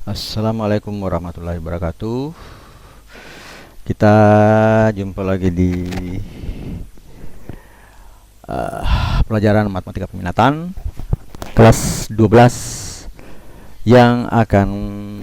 Assalamualaikum warahmatullahi wabarakatuh. Kita jumpa lagi di pelajaran matematika peminatan kelas 12 yang akan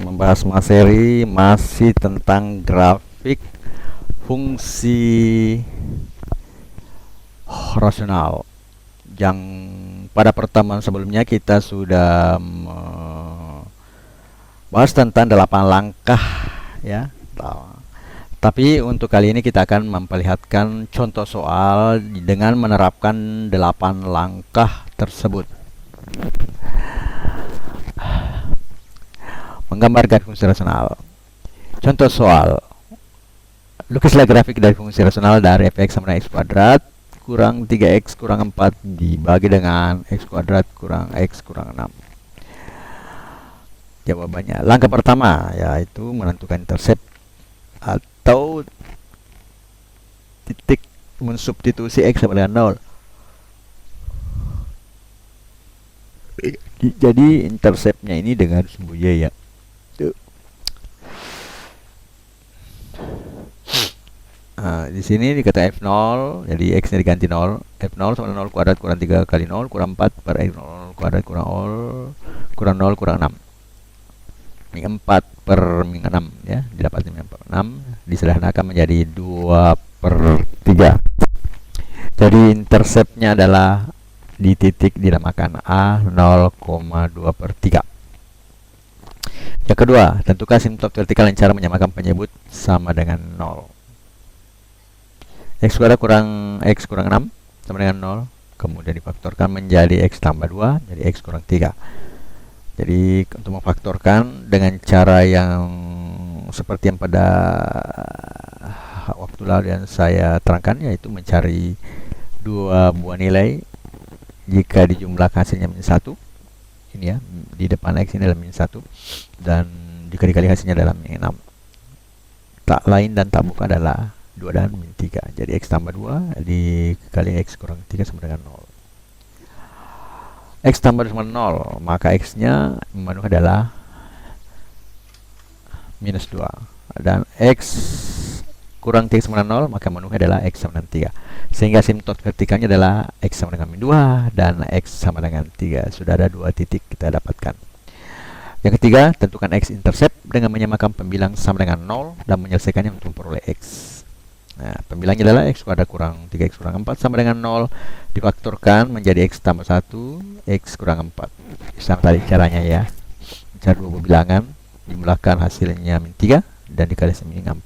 membahas materi masih tentang grafik fungsi rasional. Yang pada pertemuan sebelumnya kita sudah bahas tentang 8 langkah ya. Tapi untuk kali ini kita akan memperlihatkan contoh soal dengan menerapkan 8 langkah tersebut. Menggambarkan fungsi rasional. Contoh soal. Lukislah grafik dari fungsi rasional dari f(x) sama dengan x kuadrat kurang 3x kurang 4 dibagi dengan x kuadrat kurang x kurang 6. Jawabannya, langkah pertama yaitu menentukan intercept atau titik mensubstitusi x sama dengan 0. Jadi interceptnya ini dengan sumbu y ya. Di sini dikata f0, jadi x nya diganti 0. f0 sama 0 kuadrat kurang 3 kali 0 kurang 4 per x0 kuadrat kurang 0 kurang 6. Min 4 per min 6 ya, didapat min 4 per 6 disederhanakan menjadi 2 per 3. Jadi interceptnya adalah di titik dinamakan A 0,2 per 3. Yang kedua, tentukan asimtot vertikal yang cara menyamakan penyebut sama dengan 0. X kuadrat kurang X kurang 6 sama dengan 0, kemudian difaktorkan menjadi X tambah 2, jadi X kurang 3. Jadi untuk memfaktorkan dengan cara yang seperti yang pada waktu lalu yang saya terangkan, yaitu mencari dua buah nilai. Jika dijumlahkan hasilnya min 1, ini ya, di depan X ini adalah min 1, dan jika dikali hasilnya adalah min 6. Tak lain dan tak bukan adalah 2 dan min 3. Jadi X tambah 2 dikali X kurang 3 sama dengan 0. X tambah sama 0, maka X nya memenuhi adalah minus 2. Dan X kurang 3 sama dengan 0, maka memenuhi adalah X sama dengan 3. Sehingga asimtot vertikalnya adalah X sama dengan min 2 dan X sama dengan 3. Sudah ada 2 titik kita dapatkan. Yang ketiga, tentukan X intercept dengan menyamakan pembilang sama dengan 0 dan menyelesaikannya untuk memperoleh X. Nah, pembilangnya adalah x kuadrat kurang 3x kurang 4 sama dengan 0 difaktorkan menjadi x tambah 1 x kurang 4. Sama tadi caranya ya, mencari dua bilangan, jumlahkan hasilnya min 3 dan dikali min 4.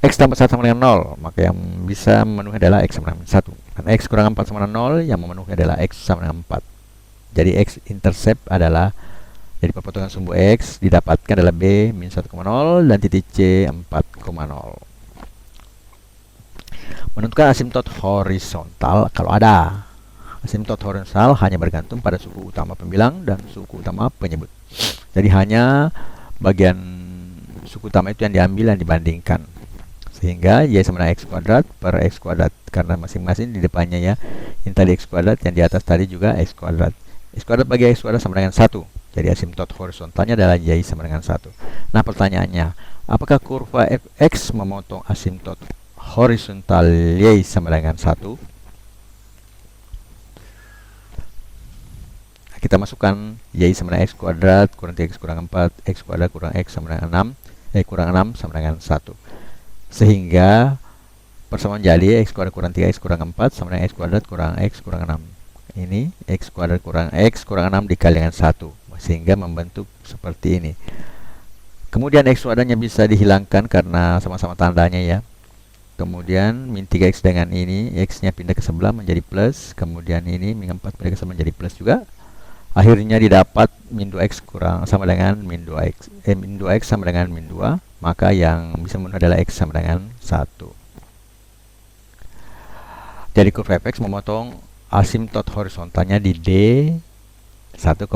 X tambah 1 sama dengan 0, maka yang bisa memenuhi adalah x sama dengan min 1, dan x kurang 4 sama dengan 0 yang memenuhi adalah x sama dengan 4. Jadi x intercept adalah, jadi perpotongan sumbu x didapatkan adalah b min 1,0 dan titik c 4,0. Menentukan asimtot horizontal kalau ada. Asimtot horizontal hanya bergantung pada suku utama pembilang dan suku utama penyebut. Jadi hanya bagian suku utama itu yang diambil dan dibandingkan. Sehingga y sama dengan x kuadrat per x kuadrat, karena masing-masing di depannya ya. Ini tadi x kuadrat, yang di atas tadi juga x kuadrat. X kuadrat bagi x kuadrat sama dengan 1. Jadi asimtot horizontalnya adalah y sama dengan 1. Nah, pertanyaannya, apakah kurva fx memotong asimtot horizontal y sama dengan 1? Nah, kita masukkan y sama dengan x kuadrat kurang 3x kurang 4 x kuadrat kurang x sama dengan 6 kurang 6 sama dengan 1, sehingga persamaan jadi x kuadrat kurang 3x kurang 4 sama dengan x kuadrat kurang x kurang 6. Ini x kuadrat kurang x kurang 6 dikali dengan 1, sehingga membentuk seperti ini. Kemudian x kuadratnya bisa dihilangkan karena sama-sama tandanya ya. Kemudian min 3x dengan ini, x nya pindah ke sebelah menjadi plus. Kemudian ini min 4 pindah ke sebelah menjadi plus juga. Akhirnya didapat min 2x kurang sama dengan min 2x. Min 2x sama dengan min 2. Maka yang bisa memenuhi adalah x sama dengan 1. Jadi kurva fx memotong asimtot horizontalnya di D 1,1.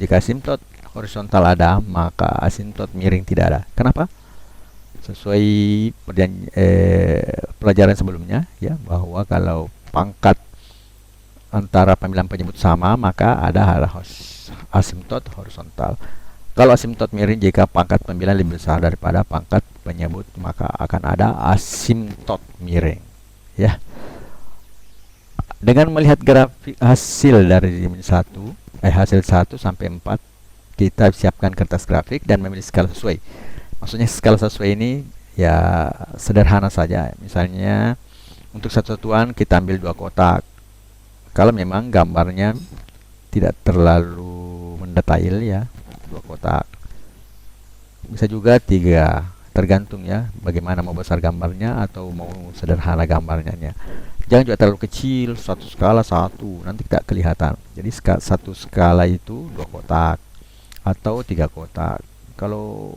Jika asimtot horizontal ada, maka asimtot miring tidak ada. Kenapa? Sesuai pelajaran sebelumnya ya, bahwa kalau pangkat antara pembilang penyebut sama, maka ada asimtot horizontal. Kalau asimtot miring, jika pangkat pembilang lebih besar daripada pangkat penyebut, maka akan ada asimtot miring. Ya. Dengan melihat grafik hasil dari hasil 1 sampai 4, kita siapkan kertas grafik dan memilih skala sesuai. Maksudnya skala sesuai ini ya sederhana saja. Misalnya untuk satu satuan kita ambil 2 kotak. Kalau memang gambarnya tidak terlalu mendetail ya, 2 kotak. Bisa juga 3, tergantung ya bagaimana mau besar gambarnya atau mau sederhana gambarnya. Jangan juga terlalu kecil, satu skala 1, nanti tidak kelihatan. Jadi satu skala itu 2 kotak atau 3 kotak. Kalau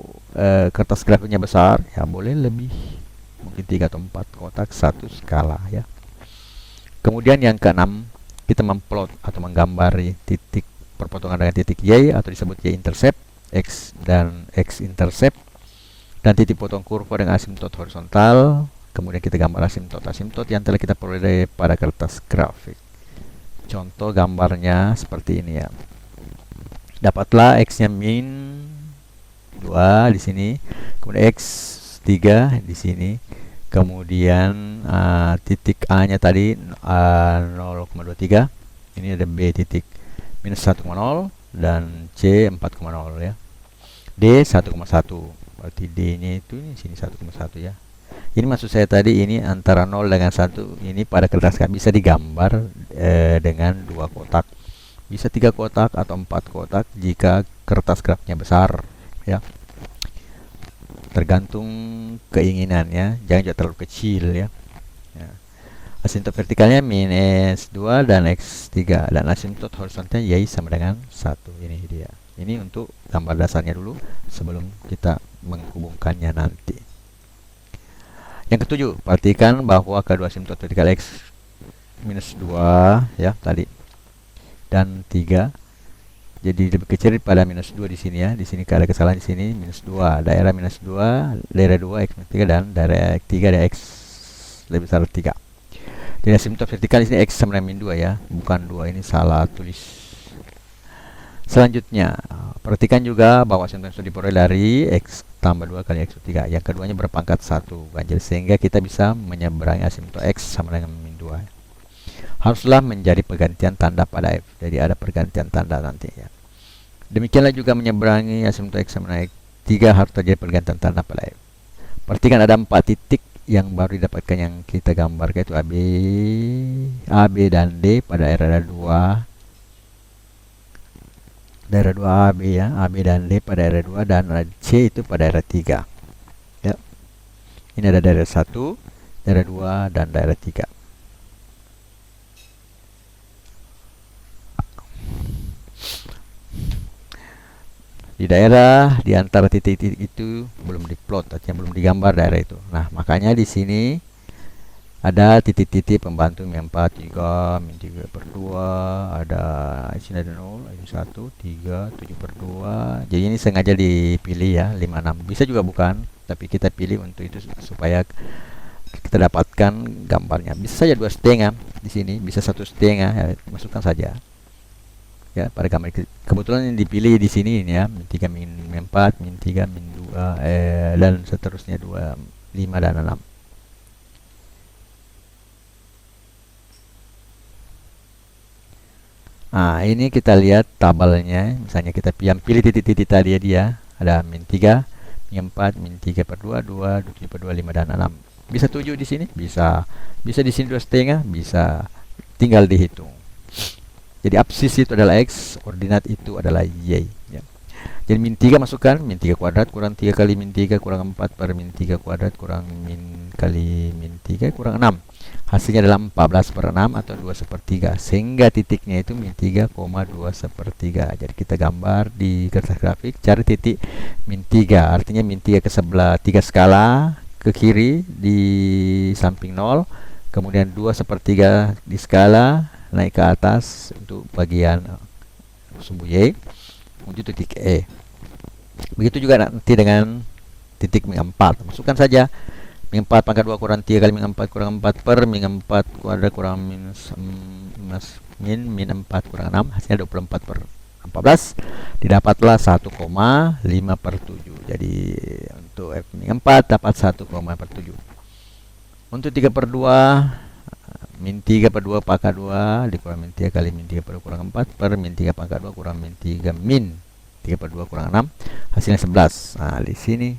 kertas grafiknya besar ya boleh lebih, mungkin 3 atau 4 kotak satu skala ya. Kemudian yang keenam, kita memplot atau menggambari titik perpotongan dengan titik Y atau disebut Y-intercept, X dan X-intercept, dan titik potong kurva dengan asimtot horizontal. Kemudian kita gambar asimtot yang telah kita peroleh pada kertas grafik. Contoh gambarnya seperti ini ya. Dapatlah X-nya min 2 di sini, kemudian X 3 di sini. Kemudian titik A nya tadi 0,23, ini ada B titik minus 1,0 dan C 4,0 ya. D 1,1, berarti D nya itu ini sini 1,1 ya. Ini maksud saya tadi, ini antara 0 dengan 1 ini pada kertas bisa digambar dengan 2 kotak, bisa 3 kotak atau 4 kotak jika kertas grafiknya besar ya. Tergantung keinginannya, jangan juga terlalu kecil ya. Asimtot vertikalnya min S2 dan X3, dan asimtot horizontalnya Y sama dengan 1. Ini dia. Ini untuk gambar dasarnya dulu sebelum kita menghubungkannya nanti. Yang ketujuh, perhatikan bahwa kedua asimtot vertikal X minus 2 ya tadi dan 3 jadi lebih kecil pada minus 2 di sini ya. Di sini ada kesalahan, di sini minus 2, daerah minus 2, daerah 2 X minus 3, dan daerah 3 ada X lebih besar 3. Jadi asimtot vertikal di sini X sama dengan min 2 ya, bukan 2, ini salah tulis. Selanjutnya, perhatikan juga bahwa asimtot sudah diperoleh dari X tambah 2 kali X 3. Yang keduanya berpangkat 1 ganjil, sehingga kita bisa menyeberangi asimtot X sama dengan min 2. Haruslah menjadi pergantian tanda pada F. Jadi ada pergantian tanda nanti ya. Demikianlah juga menyeberangi asimtot X sama dengan X 3 harus terjadi pergantian tanda pada F. Perhatikan ada 4 titik yang baru didapatkan yang kita gambarkan, itu A, B dan D pada daerah 2. Daerah 2 A, B ya, A, B dan D pada daerah 2, dan C itu pada daerah 3. Ya. Ini ada daerah 1, daerah 2 dan daerah 3. Di daerah di antara titik-titik itu belum diplot, artinya belum digambar daerah itu. Nah, makanya di sini ada titik-titik pembantu min 4, 3, min 3 per 2, ada di sini ada 0, ini 1, 3, 7 per 2. Jadi ini sengaja dipilih ya, 5, 6. Bisa juga bukan, tapi kita pilih untuk itu supaya kita dapatkan gambarnya. Bisa saja 2,5 di sini, bisa 1,5 ya, masukkan saja. Ya, pada gambar kebetulan yang dipilih di sini ini ya, min 3, min 4, min 3, min 2 dan seterusnya 2, 5 dan 6. Nah, ini kita lihat tabelnya. Misalnya kita pilih titik-titik tadi dia, ada min 3, min 4, min 3 per 2, 2, 7 per 2, 5 dan 6. Bisa 7 di sini, bisa di sini 2,5, bisa, tinggal dihitung. Jadi absis itu adalah X, ordinat itu adalah Y ya. Jadi min 3 masukkan, min 3 kuadrat kurang 3 kali min 3 kurang 4 per min 3 kuadrat kurang min kali min 3 kurang 6. Hasilnya adalah 14 per 6 atau 2/3, sehingga titiknya itu min 3,2/3. Jadi kita gambar di kertas grafik, cari titik min 3, artinya min 3 ke sebelah 3 skala ke kiri di samping 0, kemudian 2/3 di skala naik ke atas untuk bagian sumbu Y untuk titik E. Begitu juga nanti dengan titik min 4, masukkan saja min 4 pangkat 2 kurang 3 kali min 4 kurang 4 per min 4 kuadrat kurang min 4 kurang 6, hasilnya 24 per 14, didapatlah 1,5/7. Jadi untuk F min 4 dapat 1,7. Untuk 3/2, min 3/2 pangkat 2 dikurang min 3 kali min 3/2 kurang 4 per min 3 pangkat 2 kurang min 3 min 3/2 kurang 6, hasilnya 11. Nah, di sini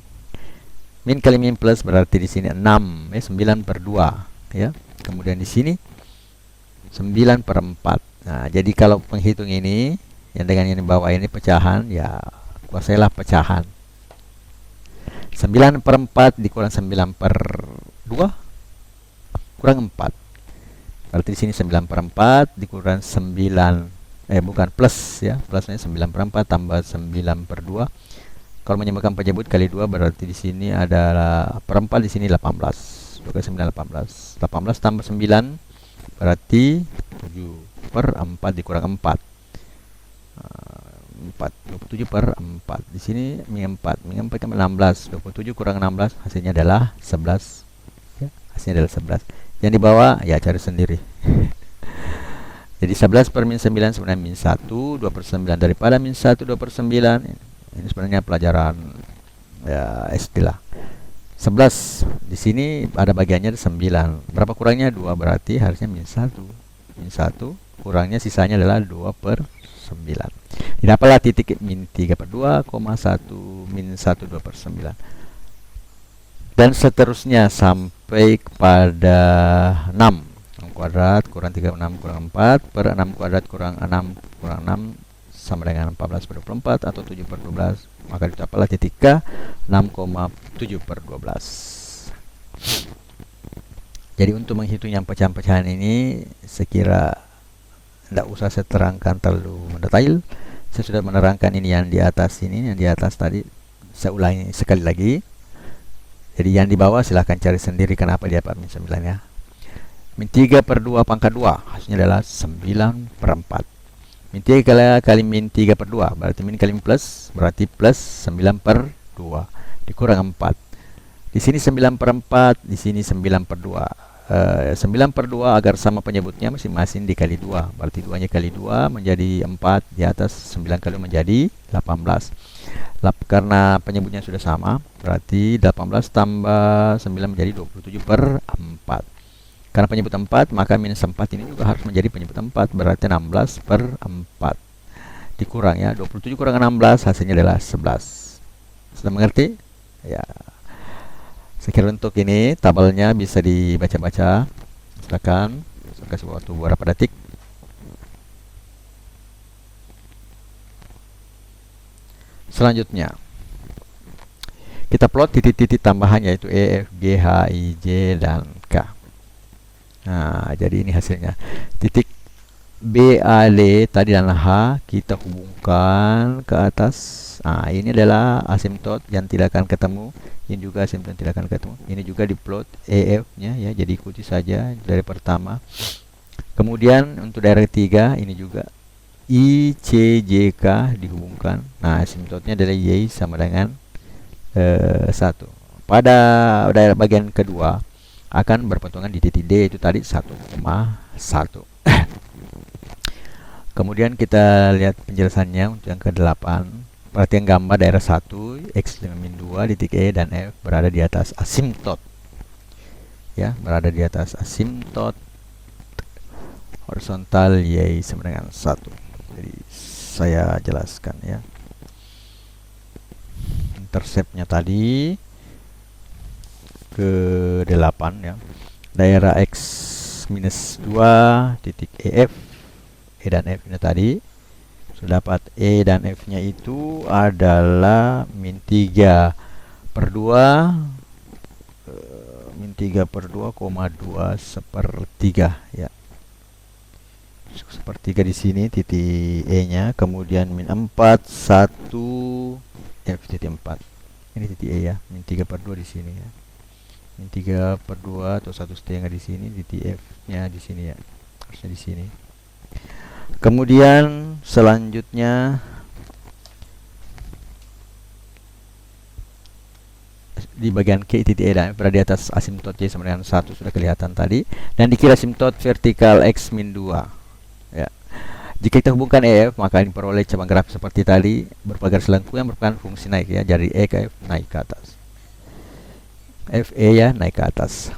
min kali min plus berarti di sini 6, 9/2 ya. Kemudian di sini 9/4. Nah, jadi kalau penghitung ini yang dengan yang di bawah ini pecahan, ya kuasailah pecahan. 9/4 dikurang 9/2 kurang 4. Berarti di sini 9/4 dikurang 9, bukan plus ya, plusnya 9/4 tambah 9/2. Kalau menyamakan penyebut kali 2 berarti di sini adalah perempat, di sini 18. 2 kali 9 18. 18 tambah 9 berarti 7/4 dikurang 4. 27/4. Di sini min 4. Min 4 kan 16. 27 kurang 16 hasilnya adalah 11. Ya, hasilnya adalah 11. Yang di bawah ya cari sendiri. Jadi 11 per min 9 sebenarnya min 1, 2/9 daripada min 1 2/9. Ini sebenarnya pelajaran ya SD lah. 11 di sini ada bagiannya 9. Berapa kurangnya? 2, berarti harusnya min 1. Min 1 kurangnya sisanya adalah 2/9. Didapatlah titik min 3/2, 1 min 1 2/9. Dan seterusnya sampai kepada 6. 6 kuadrat kurang 36 kurang 4 per 6 kuadrat kurang 6 kurang 6 sama dengan 14/24 atau 7/12. Maka didapatlah titik K 6,7/12. Jadi untuk menghitung yang pecahan-pecahan ini sekira tidak usah saya terangkan terlalu mendetail. Saya sudah menerangkan ini yang di atas ini, yang di atas tadi. Saya ulangi sekali lagi. Jadi yang di bawah silahkan cari sendiri kenapa dia dapat min 9 ya. Min 3/2 pangkat 2 hasilnya adalah 9/4. Min 3 kali min 3/2 berarti min kali min plus berarti plus 9/2 dikurang 4. Di sini 9/4, di sini 9/2. 9/2 agar sama penyebutnya masing-masing dikali 2. Berarti 2-nya kali 2 menjadi 4, di atas 9 kali menjadi 18. Karena penyebutnya sudah sama, berarti 18 tambah 9 menjadi 27/4. Karena penyebut 4, maka minus 4 ini juga harus menjadi penyebut 4, berarti 16/4. Dikurang ya, 27 kurang 16 hasilnya adalah 11. Sudah mengerti? Ya. Sekira untuk ini tabelnya bisa dibaca-baca. Silakan. Saya kasih waktu beberapa detik. Selanjutnya kita plot titik-titik tambahan yaitu E, F, G, H, I, J, dan K. Nah, jadi ini hasilnya. Titik B, A, D tadi dan H kita hubungkan ke atas. Nah, ini adalah asimtot yang tidak akan ketemu. Ini juga asimtot yang tidak akan ketemu. Ini juga diplot EF-nya ya. Jadi ikuti saja dari pertama. Kemudian untuk daerah ketiga ini juga I, C, J, K dihubungkan. Nah, asimtotnya adalah Y sama dengan 1. Pada daerah bagian kedua akan berpotongan di titik D, itu tadi 1,1. Kemudian kita lihat penjelasannya untuk yang ke-8. Perhatikan gambar daerah 1, X5-2 di titik E dan F berada di atas asimtot. Ya, berada di atas asimtot horizontal Y sama dengan 1. Jadi saya jelaskan ya. Interceptnya tadi ke-8 ya. Daerah X-2 titik EF, E dan F ini tadi sudah dapat. E dan F nya itu adalah min 3/2 min 3/2,2 sepertiga ya. Sepertiga di sini titik E nya, kemudian min 4 1 F titik 4. Ini titik E ya, min 3/2 di sini ya. Min 3/2 atau 1/2 di sini, titik F nya di sini ya. Harusnya di sini. Kemudian selanjutnya di bagian K titik E dan berada di atas asimtot Y sama dengan 1 sudah kelihatan tadi, dan dikira asimtot vertikal X-2 ya. Jika kita hubungkan EF, maka diperoleh cabang grafik seperti tadi, berupa garis lengkung yang merupakan fungsi naik ya, dari E ke F naik ke atas. FE ya, naik ke atas.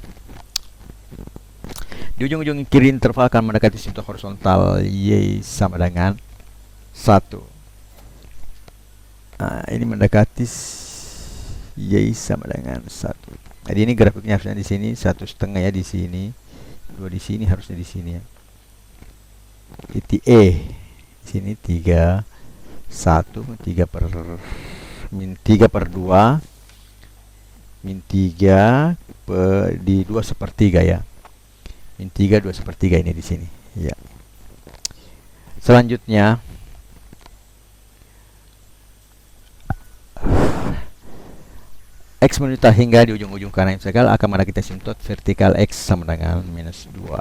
Di ujung-ujung kiri interval akan mendekati asimtot horizontal Y sama dengan 1. Nah, ini mendekati Y sama dengan 1. Jadi ini grafiknya harusnya di sini 1,5 ya, di sini 2 di sini, harusnya di sini ya. Titik E di sini 3 1 3 per min 3 per 2 min 3 di 2/3 ya. Min 3 2/3 ini di sini ya. Selanjutnya X menuju hingga di ujung-ujung kanan segel akan mendekati asimtot vertikal X sama dengan -2.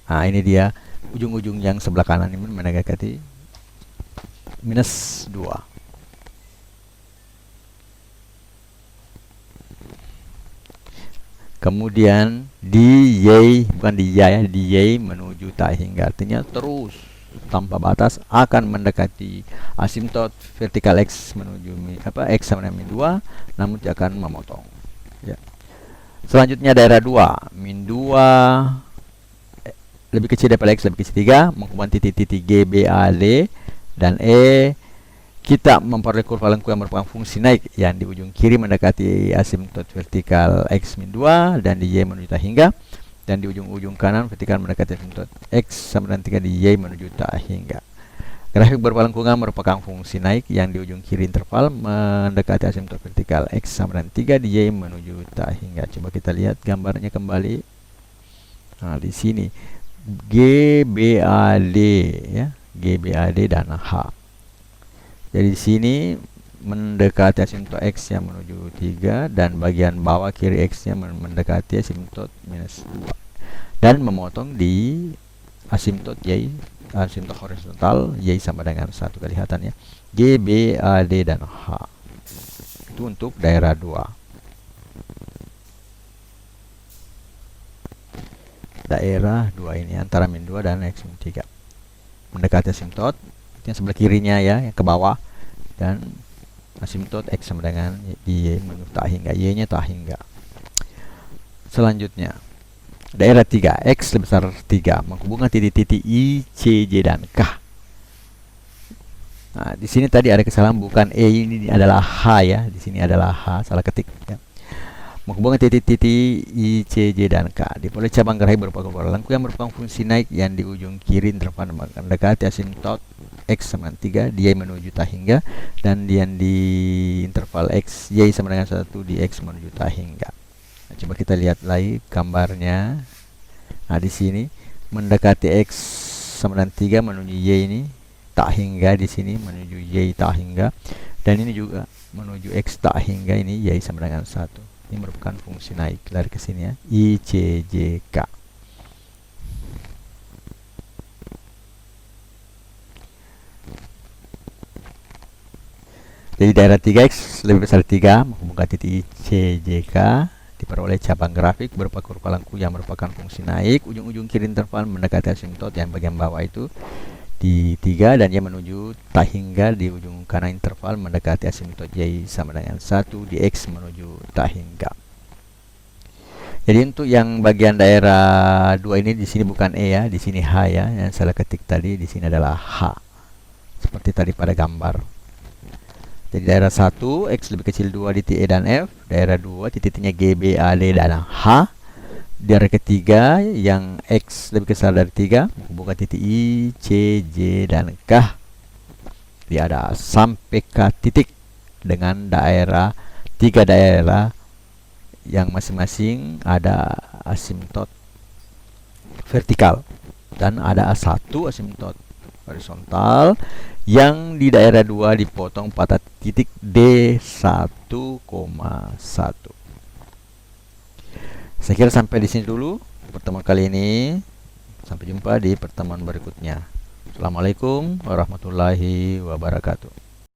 Nah, ini dia ujung-ujung yang sebelah kanan ini mendekati -2. Kemudian di Y, bukan di Y ya, di Y menuju tak hingga, artinya terus tanpa batas akan mendekati asimtot vertikal X menuju X sama dengan -2, namun tidak akan memotong ya. Selanjutnya daerah 2, -2 lebih kecil daripada X lebih kecil 3, menghubungkan titik-titik G, B, A, D dan E. Kita memperoleh kurva lengkung yang merupakan fungsi naik yang di ujung kiri mendekati asimtot vertikal X -2 dan di Y menuju tak hingga, dan di ujung-ujung kanan vertikal mendekati asimtot X sama dengan 3 di Y menuju tak hingga. Grafik berupa lengkungan merupakan fungsi naik yang di ujung kiri interval mendekati asimtot vertikal X sama dengan 3 di Y menuju tak hingga. Coba kita lihat gambarnya kembali. Nah, di sini GBAD ya, GBAD dan H. Jadi di sini mendekati asimtot X yang menuju 3 dan bagian bawah kiri X nya mendekati asimtot -2 dan memotong di asimtot Y, asimtot horizontal Y sama dengan 1. Kelihatan ya, G, B, A, D dan H. Itu untuk daerah 2. Daerah 2 ini antara -2 dan X -3 mendekati asimtot yang sebelah kirinya ya, yang ke bawah, dan asimtot X sama dengan Y menuju tak hingga, Y nya tak hingga. Selanjutnya daerah 3, X lebih besar 3, menghubungkan titik-titik I, C, J dan K. Nah, di sini tadi ada kesalahan, bukan E, ini adalah H ya, di sini adalah H, salah ketik ya. Menghubungkan titik-titik I, C, J dan K. Diperoleh cabang grafik berupa kurva lengkung yang merupakan fungsi naik yang di ujung kiri interval mendekati asimtot X sama dengan 3 di Y menuju tak hingga, dan yang di interval X Y sama dengan 1 di X menuju tak hingga. Nah, coba kita lihat lagi gambarnya. Nah, di sini mendekati X sama dengan 3 menuju Y ini tak hingga, di sini menuju Y tak hingga, dan ini juga menuju X tak hingga, ini Y sama dengan 1. Ini merupakan fungsi naik, lari ke sini ya, I, C, J, K. Jadi daerah 3X lebih besar 3 menghubungkan titik I, C, J, K. Diperoleh cabang grafik berupa kurva lengkung yang merupakan fungsi naik. Ujung-ujung kiri interval mendekati asimtot yang bagian bawah itu di 3 dan Y menuju tak hingga, di ujung kanan interval mendekati asimtot Y sama dengan 1 di X menuju tak hingga. Jadi untuk yang bagian daerah 2 ini, di sini bukan E ya, di sini H ya, yang salah ketik tadi, di sini adalah H. Seperti tadi pada gambar. Jadi daerah 1 X lebih kecil 2 di titik E dan F, daerah 2 titiknya G, B, A, D dan H. Daerah ketiga yang X lebih besar dari 3 menghubungkan titik I, C, J dan K. Dia ada sampai K titik dengan daerah 3 daerah yang masing-masing ada asimtot vertikal dan ada satu asimtot horizontal yang di daerah 2 dipotong pada titik D1,1. Saya kira sampai di sini dulu pertemuan kali ini. Sampai jumpa di pertemuan berikutnya. Assalamualaikum warahmatullahi wabarakatuh.